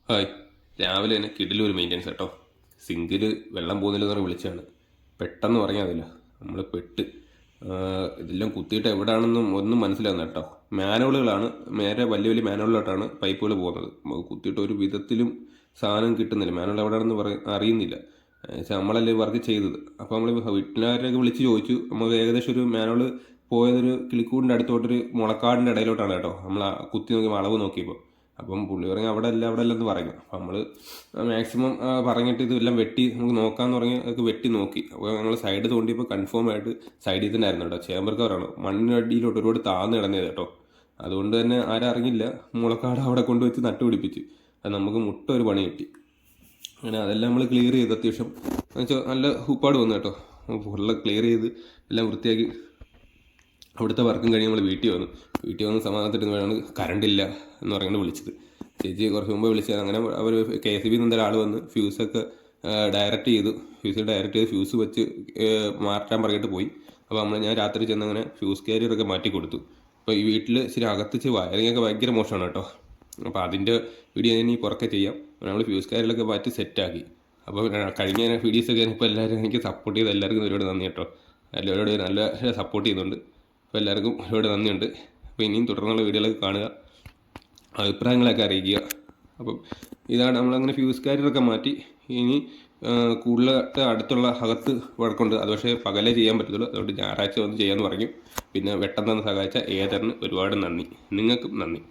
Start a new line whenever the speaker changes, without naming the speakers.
Hi. രാവിലെ തന്നെ കിടിലൊരു maintenance കേട്ടോ. സിങ്കിൽ വെള്ളം പോകുന്നില്ലെന്ന് പറഞ്ഞ് വിളിച്ചാണ്. പെട്ടെന്ന് പറഞ്ഞാൽ നമ്മൾ പെട്ട്. ഇതെല്ലാം കുത്തിയിട്ട് എവിടെയാണെന്നും ഒന്നും മനസ്സിലാകുന്ന കേട്ടോ. മാനുവലുകളാണ്, നേരെ വലിയ വലിയ മാനുവലിലോട്ടാണ് പൈപ്പുകൾ പോകുന്നത്. കുത്തിയിട്ട് ഒരു വിധത്തിലും സാധനം കിട്ടുന്നില്ല. മാനുവൽ എവിടെയാണെന്ന് അറിയുന്നില്ല. നമ്മളല്ലേ വർക്ക് ചെയ്തത്. അപ്പോൾ നമ്മൾ വീട്ടിലാരെയൊക്കെ വിളിച്ച് ചോദിച്ചു. നമ്മൾ ഏകദേശം ഒരു മാനുവൽ പോയതൊരു കിളിക്കൂടിൻ്റെ അടുത്തോട്ടൊരു മുളക്കാടിൻ്റെ ഇടയിലോട്ടാണ് കേട്ടോ. നമ്മൾ കുത്തി നോക്കി അളവ് നോക്കിയപ്പോൾ അപ്പം പുള്ളി പറഞ്ഞ് അവിടെ അല്ല എന്ന് പറഞ്ഞു. അപ്പം നമ്മൾ മാക്സിമം പറഞ്ഞിട്ട് ഇതെല്ലാം വെട്ടി നമുക്ക് നോക്കാമെന്ന് പറഞ്ഞ് അതൊക്കെ വെട്ടി നോക്കി. അപ്പോൾ ഞങ്ങൾ സൈഡ് തോണ്ടിയപ്പോൾ കൺഫേം ആയിട്ട് സൈഡിൽ തന്നെ ആയിരുന്നു കേട്ടോ. ചേമ്പർ കവറാണ്, മണ്ണിനടിയിലോട്ട് ഒരുപാട് താഴ്ന്ന് കിടന്നത് കേട്ടോ. അതുകൊണ്ട് തന്നെ ആരും അറിഞ്ഞില്ല. മുളക്കാട് അവിടെ കൊണ്ടുവച്ച് നട്ടുപിടിപ്പിച്ച് അത് നമുക്ക് മുട്ട ഒരു പണി കിട്ടി. അങ്ങനെ അതെല്ലാം നമ്മൾ ക്ലിയർ ചെയ്ത് അത്യാവശ്യം എന്നുവെച്ചാൽ നല്ല ഹൂപ്പാട് വന്നു കേട്ടോ. ഫുള്ള് ക്ലിയർ ചെയ്ത് എല്ലാം വൃത്തിയാക്കി അവിടുത്തെ വർക്കും കഴിഞ്ഞ് നമ്മൾ വീട്ടിൽ വന്ന് സമാധാനത്തിരുന്നപ്പോഴാണ് കറണ്ടില്ല എന്ന് പറഞ്ഞാണ് വിളിച്ചത്. ചേച്ചി കുറച്ച് മുമ്പ് വിളിച്ചത്. അങ്ങനെ അവർ KSB നിന്ന് ഒരാൾ വന്ന് ഫ്യൂസൊക്കെ ഡയറക്റ്റ് ചെയ്തു. ഫ്യൂസ് വെച്ച് മാറ്റാൻ പറഞ്ഞിട്ട് പോയി. അപ്പോൾ ഞാൻ രാത്രി ചെന്ന് അങ്ങനെ ഫ്യൂസ് കാരിയറൊക്കെ മാറ്റി കൊടുത്തു. അപ്പോൾ ഈ വീട്ടിൽ ഇച്ചിരി അകത്തിച്ച് വയറിങ്ങൊക്കെ ഭയങ്കര മോശമാണ് കേട്ടോ. അപ്പോൾ അതിൻ്റെ വീഡിയോ ഞാൻ ഈ പുറക്കെ ചെയ്യാം. നമ്മൾ ഫ്യൂസ് കാരിയറൊക്കെ മാറ്റി സെറ്റാക്കി. അപ്പോൾ കഴിഞ്ഞ വീഡിയോസൊക്കെ ഇപ്പോൾ എല്ലാവരും എനിക്ക് സപ്പോർട്ട് ചെയ്ത് എല്ലാവർക്കും ഒരുപാട് നന്ദി കേട്ടോ. എല്ലാവരോടും നല്ല സപ്പോർട്ട് ചെയ്യുന്നുണ്ട്. അപ്പോൾ എല്ലാവർക്കും ഒരുപാട് നന്ദിയുണ്ട്. അപ്പോൾ ഇനിയും തുടർന്നുള്ള വീഡിയോകളൊക്കെ കാണുക, അഭിപ്രായങ്ങളൊക്കെ അറിയിക്കുക. അപ്പം ഇതാണ് നമ്മളങ്ങനെ ഫ്യൂസ് കാരിയറൊക്കെ മാറ്റി. ഇനി കൂടുതൽ അടുത്തുള്ള അകത്ത് വഴക്കുണ്ട്. അത് പക്ഷേ പകലേ ചെയ്യാൻ പറ്റത്തുള്ളൂ. അതുകൊണ്ട് ഞായറാഴ്ച വന്ന് ചെയ്യാമെന്ന് പറഞ്ഞു. പിന്നെ വെട്ടം തന്ന് സഹായിച്ച ഏതറിന് ഒരുപാട് നന്ദി. നിങ്ങൾക്കും നന്ദി.